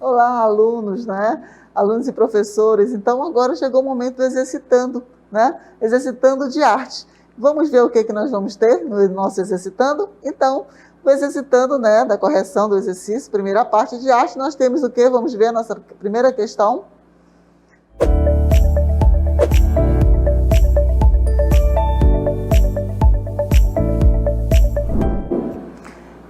Olá, alunos, né? Alunos e professores. Então, agora chegou o momento do exercitando, né? Exercitando de arte. Vamos ver o que nós vamos ter no nosso exercitando? Então, o exercitando, né, da correção do exercício, primeira parte de arte, nós temos o quê? Vamos ver a nossa primeira questão.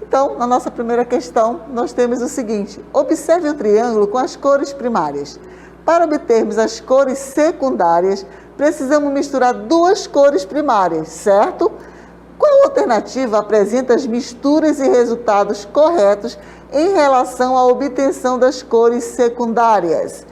Então, na nossa primeira questão, nós temos o seguinte: observe o triângulo com as cores primárias. Para obtermos as cores secundárias, precisamos misturar duas cores primárias, certo? Qual alternativa apresenta as misturas e resultados corretos em relação à obtenção das cores secundárias?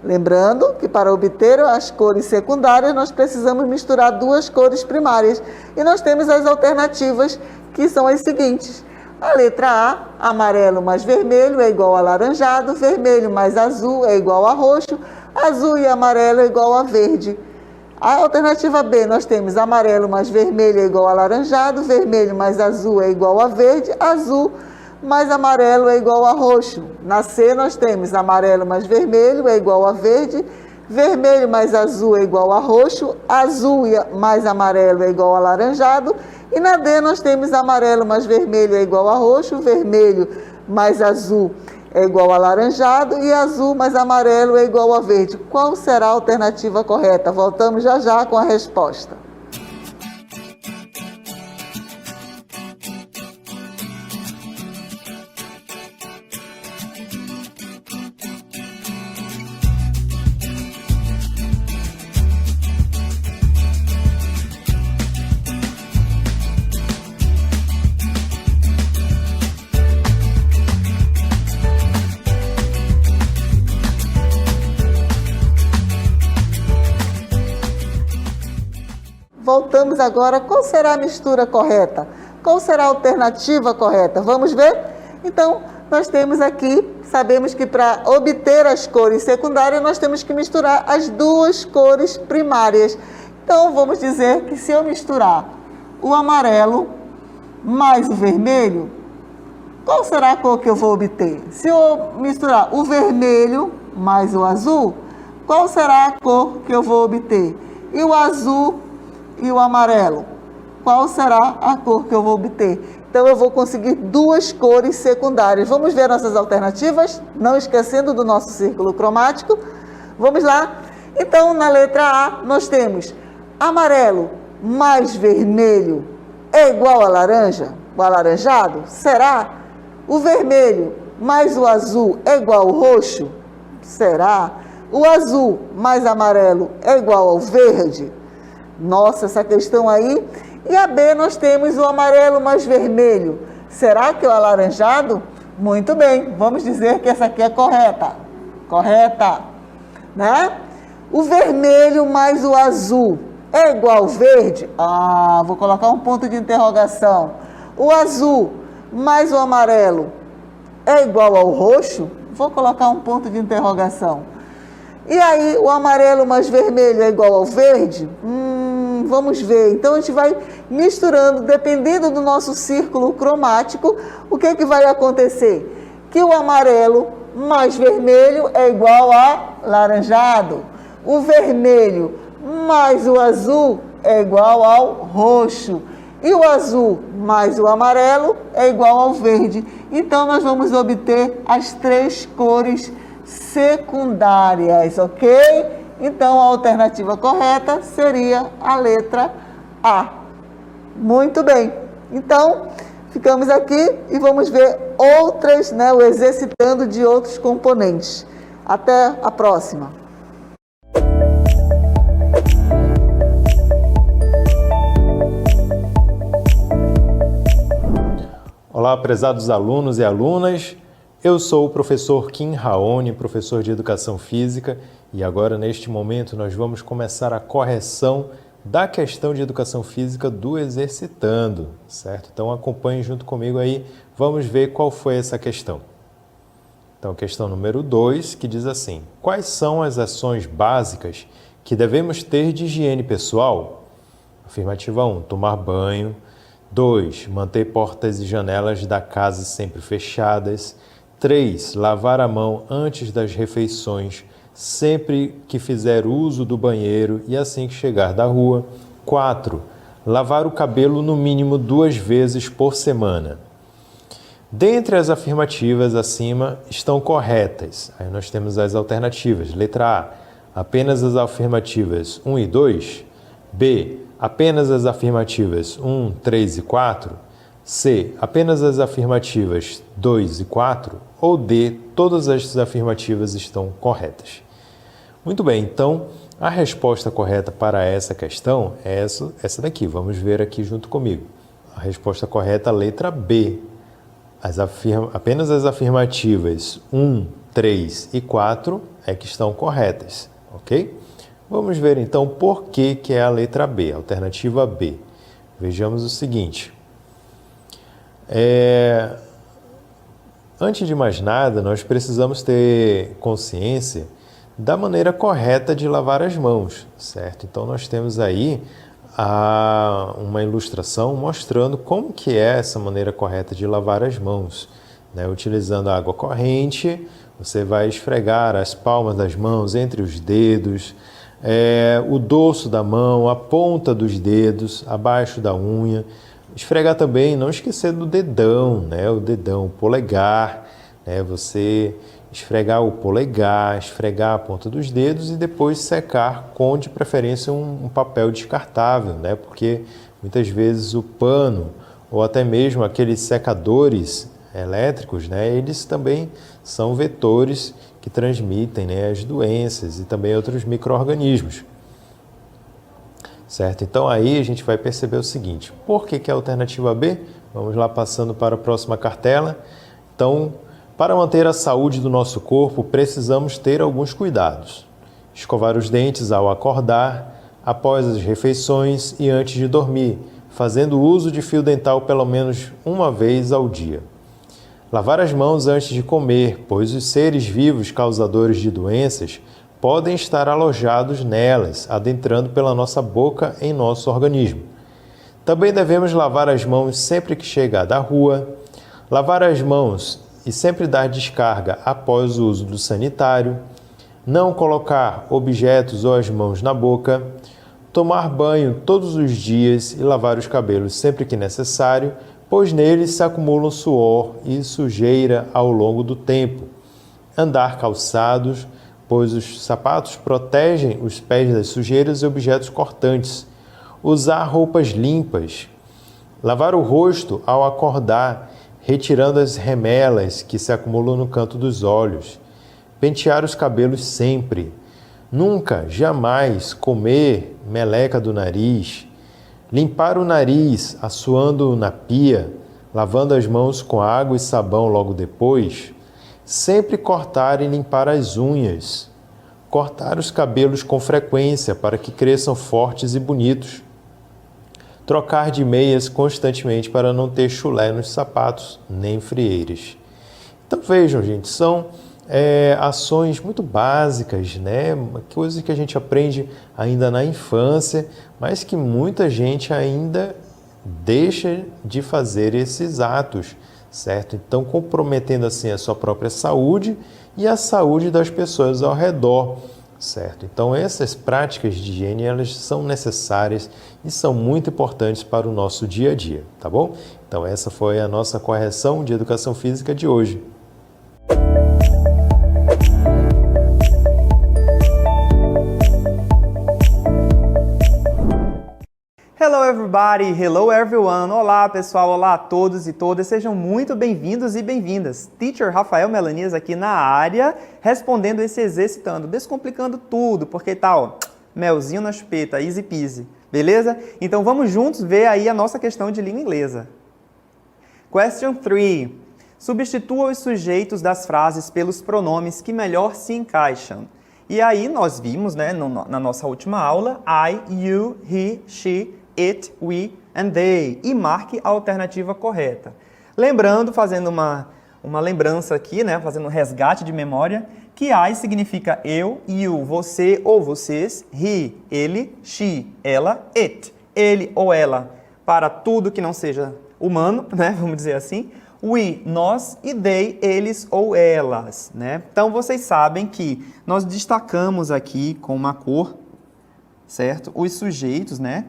Lembrando que para obter as cores secundárias, nós precisamos misturar duas cores primárias. E nós temos as alternativas, que são as seguintes. A letra A, amarelo mais vermelho é igual a alaranjado, vermelho mais azul é igual a roxo, azul e amarelo é igual a verde. A alternativa B, nós temos amarelo mais vermelho é igual a alaranjado, vermelho mais azul é igual a verde, azul mais amarelo é igual a roxo. Na C, nós temos amarelo mais vermelho é igual a verde, vermelho mais azul é igual a roxo, azul mais amarelo é igual a alaranjado. E na D nós temos amarelo mais vermelho é igual a roxo, vermelho mais azul é igual a alaranjado e azul mais amarelo é igual a verde. Qual será a alternativa correta? Voltamos já já com a resposta. Voltamos agora, qual será a mistura correta? Qual será a alternativa correta? Vamos ver? Então, nós temos aqui, sabemos que para obter as cores secundárias, nós temos que misturar as duas cores primárias. Então, vamos dizer que se eu misturar o amarelo mais o vermelho, qual será a cor que eu vou obter? Se eu misturar o vermelho mais o azul, qual será a cor que eu vou obter? E o azul e o amarelo, qual será a cor que eu vou obter? Então, eu vou conseguir duas cores secundárias. Vamos ver nossas alternativas, não esquecendo do nosso círculo cromático. Vamos lá? Então, na letra A, nós temos amarelo mais vermelho é igual a laranja, o alaranjado? Será? O vermelho mais o azul é igual ao roxo? Será? O azul mais amarelo é igual ao verde? Nossa, essa questão aí. E a B, nós temos o amarelo mais vermelho. Será que é o alaranjado? Muito bem, vamos dizer que essa aqui é correta. Correta, né? O vermelho mais o azul é igual ao verde? Ah, vou colocar um ponto de interrogação. O azul mais o amarelo é igual ao roxo? Vou colocar um ponto de interrogação. E aí, o amarelo mais vermelho é igual ao verde? Vamos ver. Então, a gente vai misturando, dependendo do nosso círculo cromático, o que vai acontecer? Que o amarelo mais vermelho é igual a laranjado. O vermelho mais o azul é igual ao roxo. E o azul mais o amarelo é igual ao verde. Então, nós vamos obter as três cores secundárias, ok? Então, a alternativa correta seria a letra A. Muito bem. Então, ficamos aqui e vamos ver outras, né, o exercitando de outros componentes. Até a próxima. Olá, prezados alunos e alunas. Eu sou o professor Kim Raoni, professor de Educação Física, e agora, neste momento, nós vamos começar a correção da questão de Educação Física do Exercitando, certo? Então, acompanhe junto comigo aí, vamos ver qual foi essa questão. Então, questão número 2, que diz assim: quais são as ações básicas que devemos ter de higiene pessoal? Afirmativa 1, tomar banho. 2, manter portas e janelas da casa sempre fechadas. 3, lavar a mão antes das refeições, sempre que fizer uso do banheiro e assim que chegar da rua. 4, lavar o cabelo no mínimo 2 vezes por semana. Dentre as afirmativas acima estão corretas. Aí nós temos as alternativas. Letra A, apenas as afirmativas 1 e 2. B, apenas as afirmativas 1, 3 e 4. C, apenas as afirmativas 2 e 4. Ou D, todas as afirmativas estão corretas. Muito bem, então a resposta correta para essa questão é essa daqui. Vamos ver aqui junto comigo. A resposta correta é a letra B. Apenas as afirmativas 1, 3 e 4 é que estão corretas, ok? Vamos ver então por que é a letra B, a alternativa B. Vejamos o seguinte. Antes de mais nada, nós precisamos ter consciência da maneira correta de lavar as mãos, certo? Então nós temos aí uma ilustração mostrando como que é essa maneira correta de lavar as mãos, né? Utilizando a água corrente, você vai esfregar as palmas das mãos entre os dedos, o dorso da mão, a ponta dos dedos, abaixo da unha. Esfregar também, não esquecer do dedão, né? O dedão, o polegar, né? Você esfregar o polegar, esfregar a ponta dos dedos e depois secar com, de preferência, um papel descartável, né? Porque muitas vezes o pano ou até mesmo aqueles secadores elétricos, né? Eles também são vetores que transmitem, né, as doenças e também outros micro-organismos. Certo? Então aí a gente vai perceber o seguinte: por que é a alternativa B? Vamos lá passando para a próxima cartela. Então, para manter a saúde do nosso corpo, precisamos ter alguns cuidados. Escovar os dentes ao acordar, após as refeições e antes de dormir, fazendo uso de fio dental pelo menos uma vez ao dia. Lavar as mãos antes de comer, pois os seres vivos causadores de doenças podem estar alojados nelas, adentrando pela nossa boca em nosso organismo. Também devemos lavar as mãos sempre que chegar da rua, lavar as mãos e sempre dar descarga após o uso do sanitário, não colocar objetos ou as mãos na boca, tomar banho todos os dias e lavar os cabelos sempre que necessário, pois neles se acumulam suor e sujeira ao longo do tempo. Andar calçados, pois os sapatos protegem os pés das sujeiras e objetos cortantes. Usar roupas limpas. Lavar o rosto ao acordar, retirando as remelas que se acumulam no canto dos olhos. Pentear os cabelos sempre. Nunca, jamais comer meleca do nariz. Limpar o nariz assoando na pia, lavando as mãos com água e sabão logo depois. Sempre cortar e limpar as unhas. Cortar os cabelos com frequência para que cresçam fortes e bonitos. Trocar de meias constantemente para não ter chulé nos sapatos, nem frieiras. Então vejam, gente, são ações muito básicas, né? Coisas que a gente aprende ainda na infância, mas que muita gente ainda deixa de fazer esses atos, certo? Então, comprometendo assim a sua própria saúde e a saúde das pessoas ao redor, certo? Então, essas práticas de higiene, elas são necessárias e são muito importantes para o nosso dia a dia, tá bom? Então, essa foi a nossa correção de educação física de hoje. Hello everybody, hello everyone, olá pessoal, olá a todos e todas, sejam muito bem-vindos e bem-vindas. Teacher Rafael Melanias aqui na área, respondendo e se exercitando, descomplicando tudo, porque tá, ó, melzinho na chupeta, easy peasy, beleza? Então vamos juntos ver aí a nossa questão de língua inglesa. Question 3. Substitua os sujeitos das frases pelos pronomes que melhor se encaixam. E aí nós vimos, né, na nossa última aula, I, you, he, she, it, we and they. E marque a alternativa correta. Lembrando, fazendo uma lembrança aqui, né, fazendo um resgate de memória, que I significa eu, you, você ou vocês, he, ele, she, ela, it, ele ou ela, para tudo que não seja humano, né, vamos dizer assim, we, nós, e they, eles ou elas, né? Então, vocês sabem que nós destacamos aqui com uma cor, certo? Os sujeitos, né?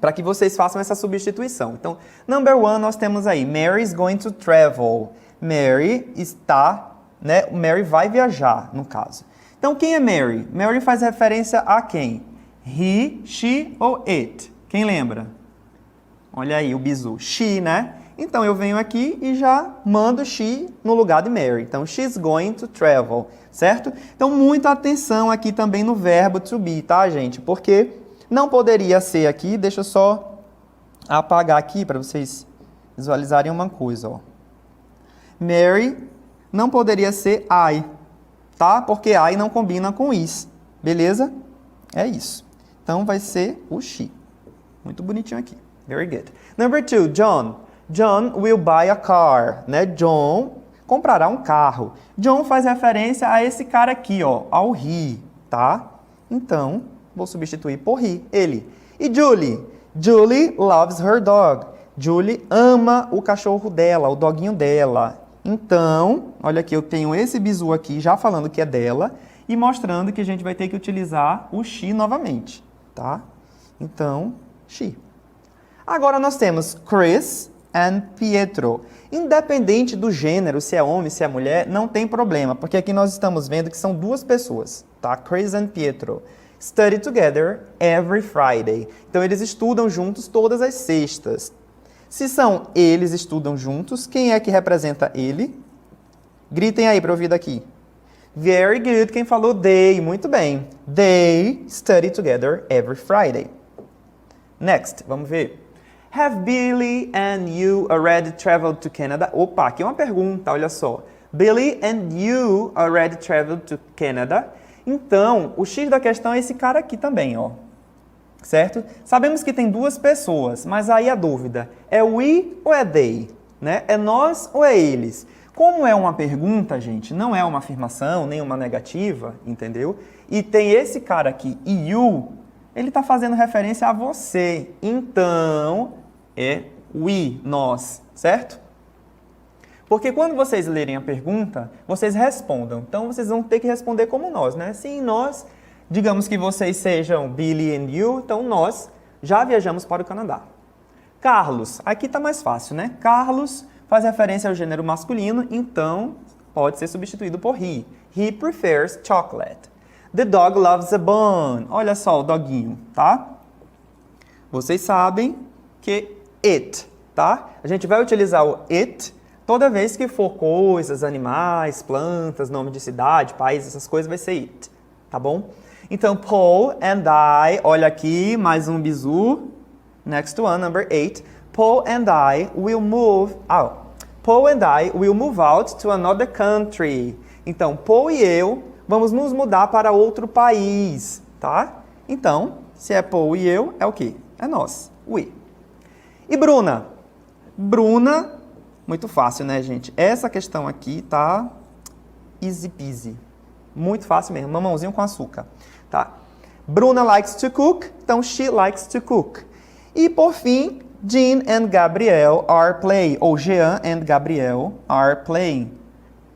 Para que vocês façam essa substituição. Então, number one, nós temos aí, Mary is going to travel. Mary está, né? Mary vai viajar, no caso. Então, quem é Mary? Mary faz referência a quem? He, she ou it? Quem lembra? Olha aí o bizu. She, né? Então, eu venho aqui e já mando she no lugar de Mary. Então, she's going to travel, certo? Então, muita atenção aqui também no verbo to be, tá, gente? Porque não poderia ser aqui, deixa eu só apagar aqui para vocês visualizarem uma coisa, ó. Mary não poderia ser I, tá? Porque I não combina com is, beleza? É isso. Então, vai ser o she. Muito bonitinho aqui. Very good. Number two, John. John will buy a car, né? John comprará um carro. John faz referência a esse cara aqui, ó, ao he, tá? Então, vou substituir por he, ele. E Julie? Julie loves her dog. Julie ama o cachorro dela, o doguinho dela. Então, olha aqui, eu tenho esse bizu aqui já falando que é dela e mostrando que a gente vai ter que utilizar o she novamente, tá? Então, she. Agora nós temos Chris and Pietro. Independente do gênero, se é homem, se é mulher, não tem problema, porque aqui nós estamos vendo que são duas pessoas, tá? Chris and Pietro. Study together every Friday. Então, eles estudam juntos todas as sextas. Se são eles estudam juntos, quem é que representa ele? Gritem aí para eu ouvir daqui. Very good. Quem falou they? Muito bem. They study together every Friday. Next, vamos ver. Have Billy and you already traveled to Canada? Opa, aqui é uma pergunta, olha só. Billy and you already traveled to Canada? Então, o X da questão é esse cara aqui também, ó. Certo? Sabemos que tem duas pessoas, mas aí a dúvida, é we ou é they? Né? É nós ou é eles? Como é uma pergunta, gente, não é uma afirmação, nem uma negativa, entendeu? E tem esse cara aqui, you, ele está fazendo referência a você. Então, é we, nós, certo? Porque quando vocês lerem a pergunta, vocês respondam. Então, vocês vão ter que responder como nós, né? Sim, nós, digamos que vocês sejam Billy and you, então nós já viajamos para o Canadá. Carlos, aqui está mais fácil, né? Carlos faz referência ao gênero masculino, então pode ser substituído por he. He prefers chocolate. The dog loves a bun. Olha só o doguinho, tá? Vocês sabem que it, tá? A gente vai utilizar o it toda vez que for coisas, animais, plantas, nome de cidade, país, essas coisas, vai ser it, tá bom? Então, Paul and I, olha aqui, mais um bizu. Next one, number 8. Paul and I will move out. Paul and I will move out to another country. Então, Paul e eu vamos nos mudar para outro país, tá? Então, se é Paul e eu, é o quê? É nós, we. E Bruna? Bruna, muito fácil, né, gente? Essa questão aqui tá easy peasy. Muito fácil mesmo, mamãozinho com açúcar, tá? Bruna likes to cook, então she likes to cook. E por fim, Jean and Gabriel are playing, ou Jean and Gabriel are playing.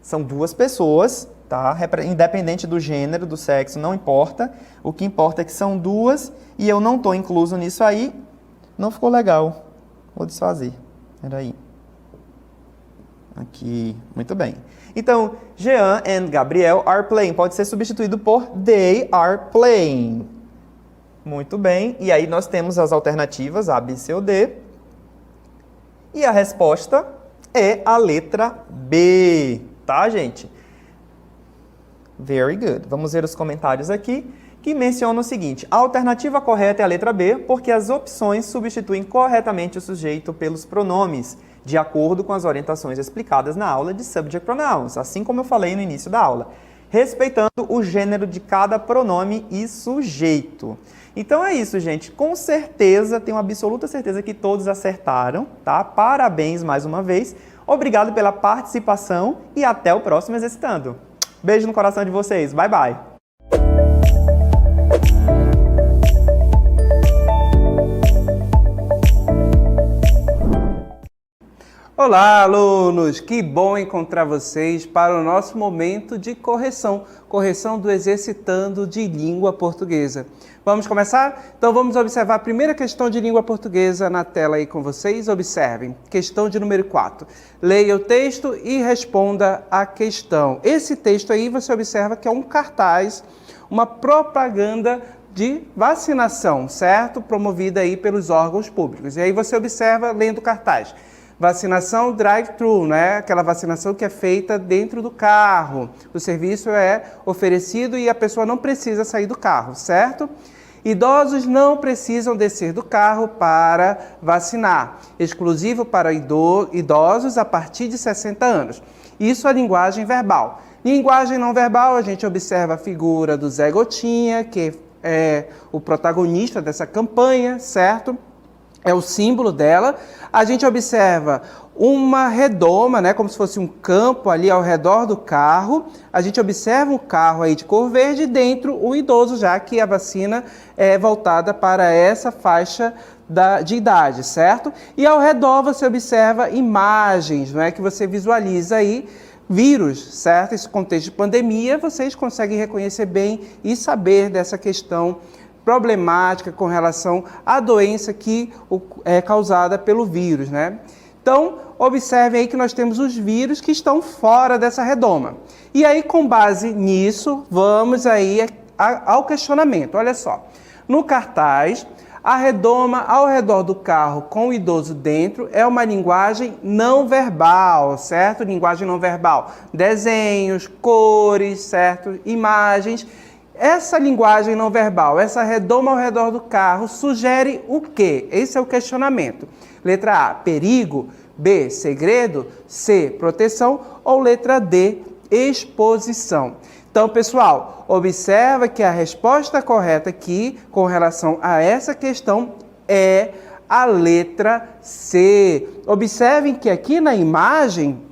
São duas pessoas, tá? Independente do gênero, do sexo, não importa. O que importa é que são duas e eu não estou incluso nisso aí. Não ficou legal. Vou desfazer. Peraí. Aqui. Muito bem. Então, Jean and Gabriel are playing pode ser substituído por they are playing. Muito bem. E aí nós temos as alternativas A, B, C ou D. E a resposta é a letra B. Tá, gente? Very good. Vamos ver os comentários aqui, que mencionam o seguinte. A alternativa correta é a letra B, porque as opções substituem corretamente o sujeito pelos pronomes, de acordo com as orientações explicadas na aula de Subject Pronouns, assim como eu falei no início da aula, respeitando o gênero de cada pronome e sujeito. Então é isso, gente. Com certeza, tenho absoluta certeza que todos acertaram, tá? Parabéns mais uma vez. Obrigado pela participação e até o próximo Exercitando. Beijo no coração de vocês. Bye, bye! Olá, alunos! Que bom encontrar vocês para o nosso momento de correção do Exercitando de Língua Portuguesa. Vamos começar? Então vamos observar a primeira questão de língua portuguesa na tela aí com vocês. Observem, questão de número 4. Leia o texto e responda a questão. Esse texto aí você observa que é um cartaz, uma propaganda de vacinação, certo? Promovida aí pelos órgãos públicos. E aí você observa lendo o cartaz. Vacinação drive-thru, né? Aquela vacinação que é feita dentro do carro. O serviço é oferecido e a pessoa não precisa sair do carro, certo? Idosos não precisam descer do carro para vacinar. Exclusivo para idosos a partir de 60 anos. Isso é linguagem verbal. Linguagem não verbal, a gente observa a figura do Zé Gotinha, que é o protagonista dessa campanha, certo? É o símbolo dela. A gente observa uma redoma, né, como se fosse um campo ali ao redor do carro. A gente observa um carro aí de cor verde e dentro o idoso, já que a vacina é voltada para essa faixa de idade, certo? E ao redor você observa imagens, né, que você visualiza aí vírus, certo? Esse contexto de pandemia, vocês conseguem reconhecer bem e saber dessa questão problemática com relação à doença que é causada pelo vírus, né? Então, observe aí que nós temos os vírus que estão fora dessa redoma. E aí, com base nisso, vamos aí ao questionamento. Olha só, no cartaz, a redoma ao redor do carro com o idoso dentro é uma linguagem não verbal, certo? Linguagem não verbal. Desenhos, cores, certo? Imagens. Essa linguagem não verbal, essa redoma ao redor do carro, sugere o quê? Esse é o questionamento. Letra A, perigo. B, segredo. C, proteção. Ou letra D, exposição. Então, pessoal, observa que a resposta correta aqui, com relação a essa questão, é a letra C. Observem que aqui na imagem,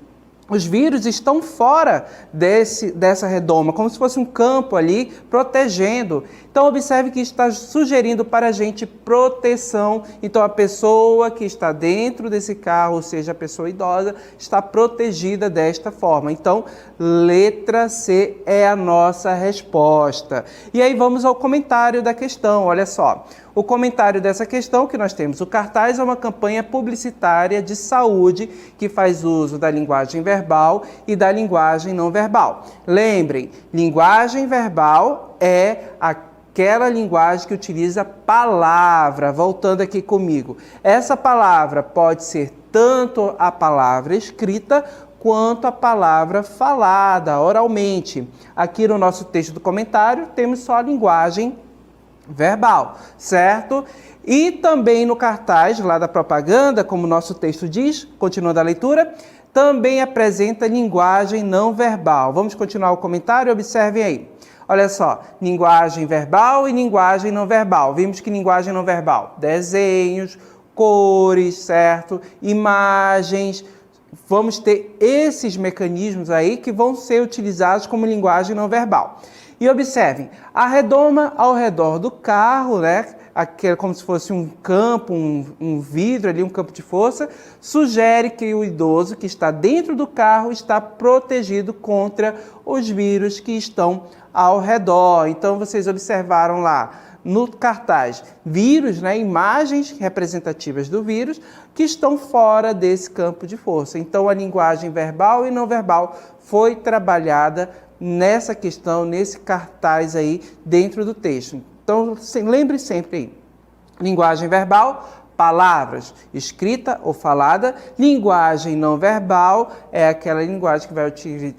os vírus estão fora dessa redoma, como se fosse um campo ali, protegendo. Então, observe que está sugerindo para a gente proteção. Então, a pessoa que está dentro desse carro, ou seja, a pessoa idosa, está protegida desta forma. Então, letra C é a nossa resposta. E aí, vamos ao comentário da questão. Olha só. O comentário dessa questão que nós temos, o cartaz é uma campanha publicitária de saúde que faz uso da linguagem verbal e da linguagem não verbal. Lembrem, linguagem verbal é aquela linguagem que utiliza palavra. Voltando aqui comigo. Essa palavra pode ser tanto a palavra escrita quanto a palavra falada oralmente. Aqui no nosso texto do comentário temos só a linguagem verbal, certo? E também no cartaz lá da propaganda, como o nosso texto diz, continuando a leitura, também apresenta linguagem não verbal. Vamos continuar o comentário? Observem aí. Olha só, linguagem verbal e linguagem não verbal. Vimos que linguagem não verbal, desenhos, cores, certo? Imagens. Vamos ter esses mecanismos aí que vão ser utilizados como linguagem não verbal. E observem, a redoma ao redor do carro, né, como se fosse um campo, um vidro ali, um campo de força, sugere que o idoso que está dentro do carro está protegido contra os vírus que estão ao redor. Então, vocês observaram lá no cartaz vírus, né, imagens representativas do vírus que estão fora desse campo de força. Então, a linguagem verbal e não verbal foi trabalhada nessa questão, nesse cartaz aí dentro do texto. Então, lembre sempre aí, linguagem verbal, palavras, escrita ou falada. Linguagem não verbal é aquela linguagem que vai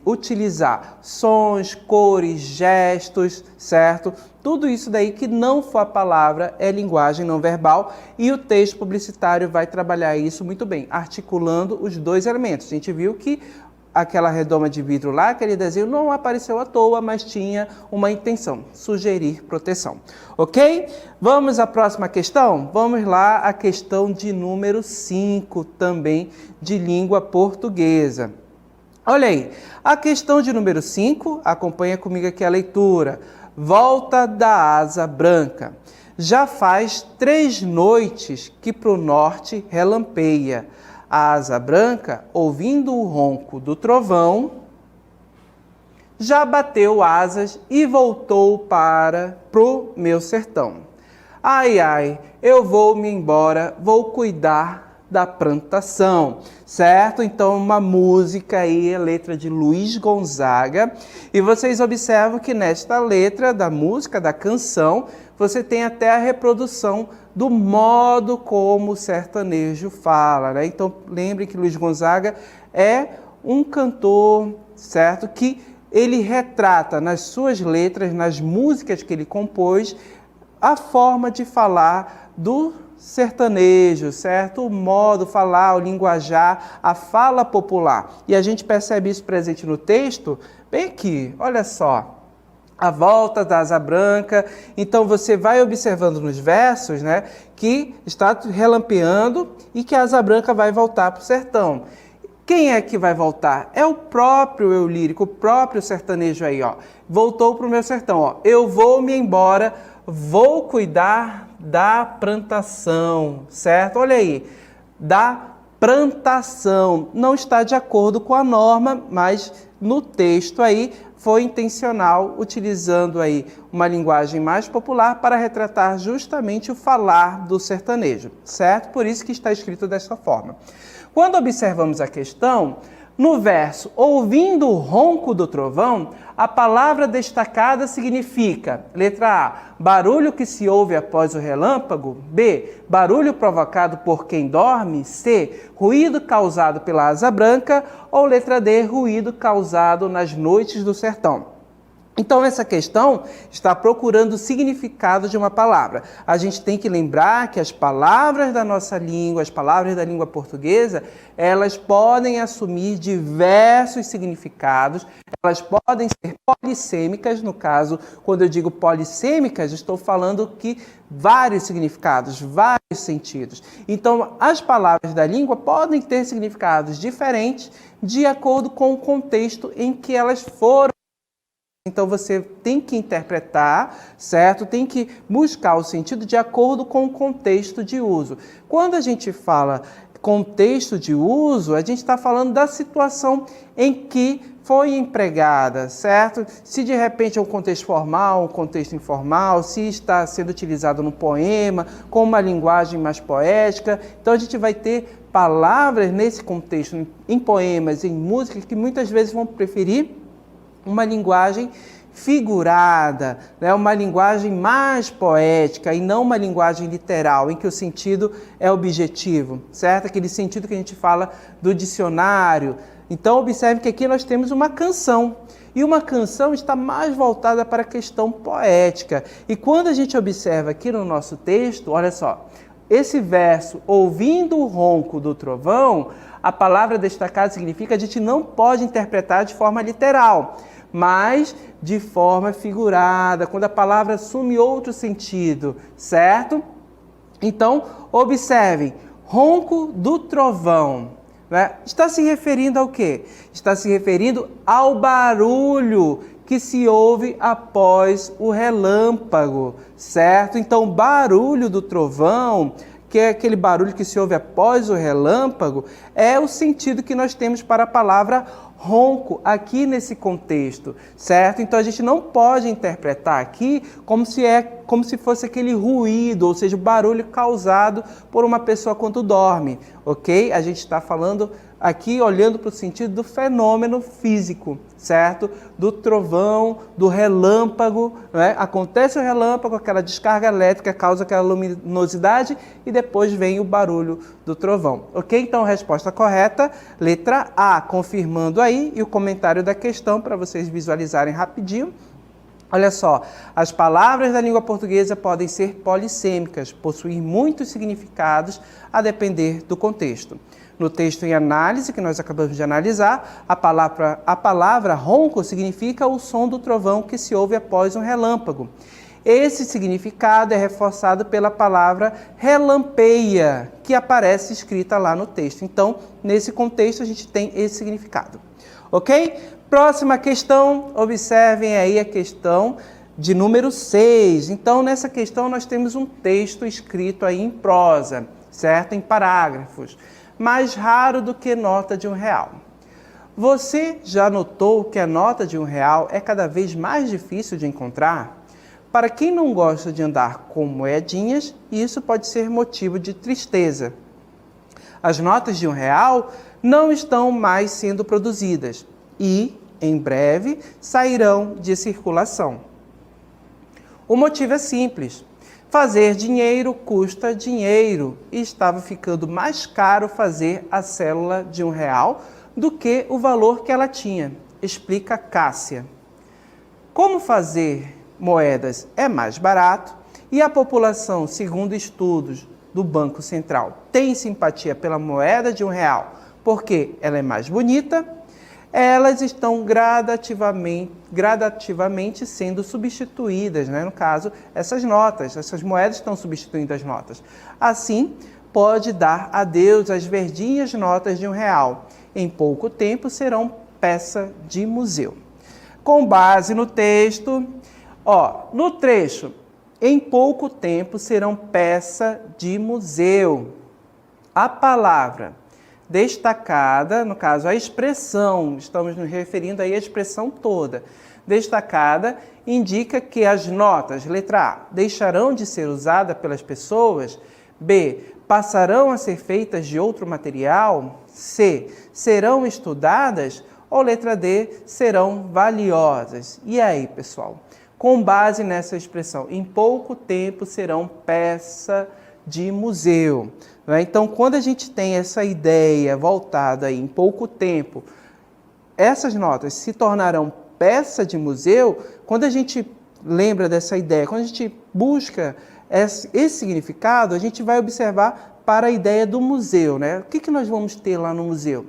utilizar sons, cores, gestos, certo? Tudo isso daí que não for a palavra é linguagem não verbal e o texto publicitário vai trabalhar isso muito bem, articulando os dois elementos. A gente viu que aquela redoma de vidro lá, aquele desenho não apareceu à toa, mas tinha uma intenção, sugerir proteção. Ok? Vamos à próxima questão? Vamos lá, a questão de número 5, também de língua portuguesa. Olha aí, a questão de número 5, acompanha comigo aqui a leitura. Volta da asa branca. Já faz 3 noites que pro norte relampeia. A asa branca, ouvindo o ronco do trovão, já bateu asas e voltou pro meu sertão. Ai, ai, eu vou-me embora, vou cuidar da plantação, certo? Então, uma música aí, a letra de Luiz Gonzaga, e vocês observam que nesta letra da música, da canção, você tem até a reprodução do modo como o sertanejo fala, né? Então, lembre que Luiz Gonzaga é um cantor, certo? Que ele retrata nas suas letras, nas músicas que ele compôs, a forma de falar do sertanejo, certo? O modo falar, o linguajar, a fala popular. E a gente percebe isso presente no texto, bem aqui, olha só. A volta da asa branca. Então você vai observando nos versos, né, que está relampeando e que a asa branca vai voltar para o sertão. Quem é que vai voltar? É o próprio eu lírico, o próprio sertanejo aí, ó. Voltou para o meu sertão, ó. Eu vou me embora, vou cuidar da plantação, certo? Olha aí, da plantação. Não está de acordo com a norma, mas no texto aí foi intencional, utilizando aí uma linguagem mais popular para retratar justamente o falar do sertanejo, certo? Por isso que está escrito dessa forma. Quando observamos a questão, no verso, ouvindo o ronco do trovão, a palavra destacada significa, letra A, barulho que se ouve após o relâmpago, B, barulho provocado por quem dorme, C, ruído causado pela asa branca, ou letra D, ruído causado nas noites do sertão. Então, essa questão está procurando o significado de uma palavra. A gente tem que lembrar que as palavras da nossa língua, as palavras da língua portuguesa, elas podem assumir diversos significados, elas podem ser polissêmicas, no caso, quando eu digo polissêmicas, estou falando que vários significados, vários sentidos. Então, as palavras da língua podem ter significados diferentes de acordo com o contexto em que elas foram. Então, você tem que interpretar, certo? Tem que buscar o sentido de acordo com o contexto de uso. Quando a gente fala contexto de uso, a gente está falando da situação em que foi empregada, certo? Se de repente é um contexto formal, um contexto informal, se está sendo utilizado no poema, com uma linguagem mais poética. Então, a gente vai ter palavras nesse contexto, em poemas, em música, que muitas vezes vão preferir uma linguagem figurada, né? Uma linguagem mais poética e não uma linguagem literal, em que o sentido é objetivo, certo? Aquele sentido que a gente fala do dicionário. Então, observe que aqui nós temos uma canção, e uma canção está mais voltada para a questão poética. E quando a gente observa aqui no nosso texto, olha só, esse verso, ouvindo o ronco do trovão, a palavra destacada significa que a gente não pode interpretar de forma literal, mas de forma figurada, quando a palavra assume outro sentido, certo? Então, observem, ronco do trovão, né? Está se referindo ao quê? Está se referindo ao barulho que se ouve após o relâmpago, certo? Então, o barulho do trovão, que é aquele barulho que se ouve após o relâmpago, é o sentido que nós temos para a palavra ronco aqui nesse contexto, certo? Então a gente não pode interpretar aqui como se fosse aquele ruído, ou seja, o barulho causado por uma pessoa quando dorme, ok? A gente está falando aqui olhando para o sentido do fenômeno físico, certo? Do trovão, do relâmpago, né? Acontece o relâmpago, aquela descarga elétrica causa aquela luminosidade e depois vem o barulho do trovão, ok? Então, resposta correta, letra A, confirmando aí, e o comentário da questão para vocês visualizarem rapidinho. Olha só, as palavras da língua portuguesa podem ser polissêmicas, possuir muitos significados a depender do contexto. No texto em análise, que nós acabamos de analisar, a palavra ronco significa o som do trovão que se ouve após um relâmpago. Esse significado é reforçado pela palavra relampeia, que aparece escrita lá no texto. Então, nesse contexto, a gente tem esse significado. Ok? Próxima questão, observem aí a questão de número 6. Então, nessa questão, nós temos um texto escrito aí em prosa, certo? Em parágrafos, mais raro do que nota de R$1. Você já notou que a nota de R$1 é cada vez mais difícil de encontrar? Para quem não gosta de andar com moedinhas, isso pode ser motivo de tristeza. As notas de R$1 não estão mais sendo produzidas e, em breve, sairão de circulação. O motivo é simples. Fazer dinheiro custa dinheiro e estava ficando mais caro fazer a célula de R$1 do que o valor que ela tinha, explica Cássia. Como fazer moedas é mais barato e a população, segundo estudos do Banco Central, tem simpatia pela moeda de R$1 porque ela é mais bonita, elas estão gradativamente sendo substituídas, né? No caso, essas moedas estão substituindo as notas. Assim, pode dar adeus às verdinhas notas de R$1. Em pouco tempo serão peça de museu. Com base no texto, no trecho, em pouco tempo serão peça de museu. A palavra destacada, no caso a expressão, estamos nos referindo aí à expressão toda. Destacada indica que as notas, letra A, deixarão de ser usadas pelas pessoas, B, passarão a ser feitas de outro material, C, serão estudadas, ou letra D, serão valiosas. E aí, pessoal? Com base nessa expressão, em pouco tempo serão peça de museu. Então, quando a gente tem essa ideia voltada aí, em pouco tempo, essas notas se tornarão peça de museu, quando a gente lembra dessa ideia, quando a gente busca esse significado, a gente vai observar para a ideia do museu, né? O que nós vamos ter lá no museu?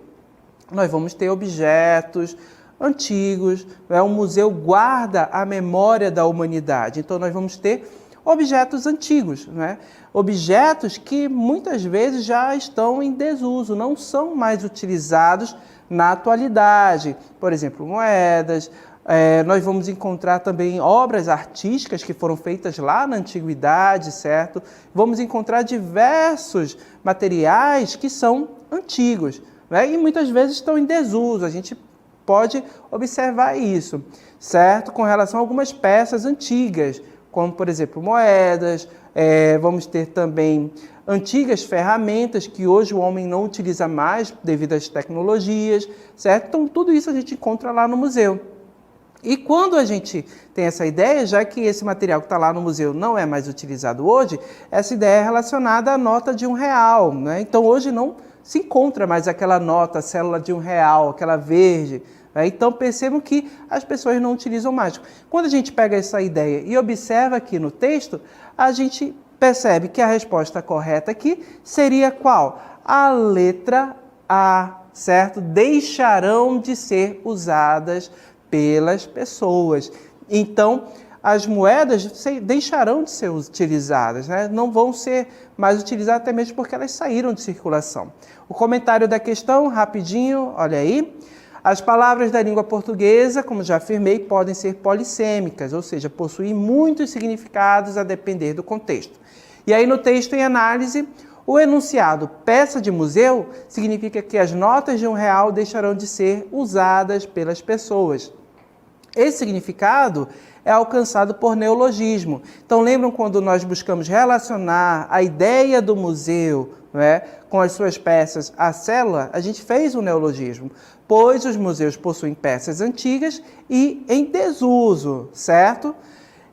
Nós vamos ter objetos antigos, né? O museu guarda a memória da humanidade, então nós vamos ter objetos antigos, né? Objetos que muitas vezes já estão em desuso, não são mais utilizados na atualidade. Por exemplo, moedas, nós vamos encontrar também obras artísticas que foram feitas lá na antiguidade, certo? Vamos encontrar diversos materiais que são antigos, né? E muitas vezes estão em desuso, a gente pode observar isso, certo? Com relação a algumas peças antigas, como, por exemplo, moedas, vamos ter também antigas ferramentas que hoje o homem não utiliza mais devido às tecnologias, certo? Então, tudo isso a gente encontra lá no museu. E quando a gente tem essa ideia, já que esse material que está lá no museu não é mais utilizado hoje, essa ideia é relacionada à nota de R$1, né? Então, hoje não se encontra mais aquela nota, a célula de R$1, aquela verde. Então, percebam que as pessoas não utilizam mais. Quando a gente pega essa ideia e observa aqui no texto, a gente percebe que a resposta correta aqui seria qual? A letra A, certo? Deixarão de ser usadas pelas pessoas. Então, as moedas deixarão de ser utilizadas, né? Não vão ser mais utilizadas até mesmo porque elas saíram de circulação. O comentário da questão, rapidinho, olha aí. As palavras da língua portuguesa, como já afirmei, podem ser polissêmicas, ou seja, possuem muitos significados a depender do contexto. E aí no texto em análise, o enunciado peça de museu significa que as notas de R$1 deixarão de ser usadas pelas pessoas. Esse significado é alcançado por neologismo. Então, lembram quando nós buscamos relacionar a ideia do museu, né, com as suas peças à célula? A gente fez um neologismo, pois os museus possuem peças antigas e em desuso, certo?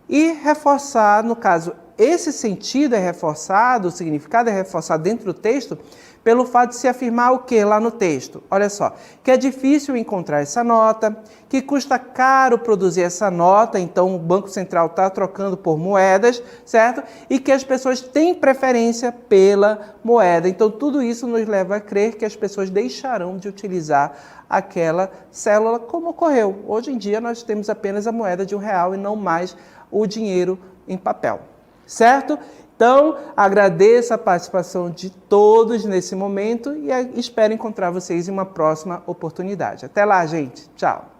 E reforçar, no caso, esse sentido é reforçado, o significado é reforçado dentro do texto pelo fato de se afirmar o que lá no texto? Olha só, que é difícil encontrar essa nota, que custa caro produzir essa nota, então o Banco Central está trocando por moedas, certo? E que as pessoas têm preferência pela moeda. Então tudo isso nos leva a crer que as pessoas deixarão de utilizar aquela célula como ocorreu. Hoje em dia nós temos apenas a moeda de R$1 e não mais o dinheiro em papel, certo? Então, agradeço a participação de todos nesse momento e espero encontrar vocês em uma próxima oportunidade. Até lá, gente. Tchau.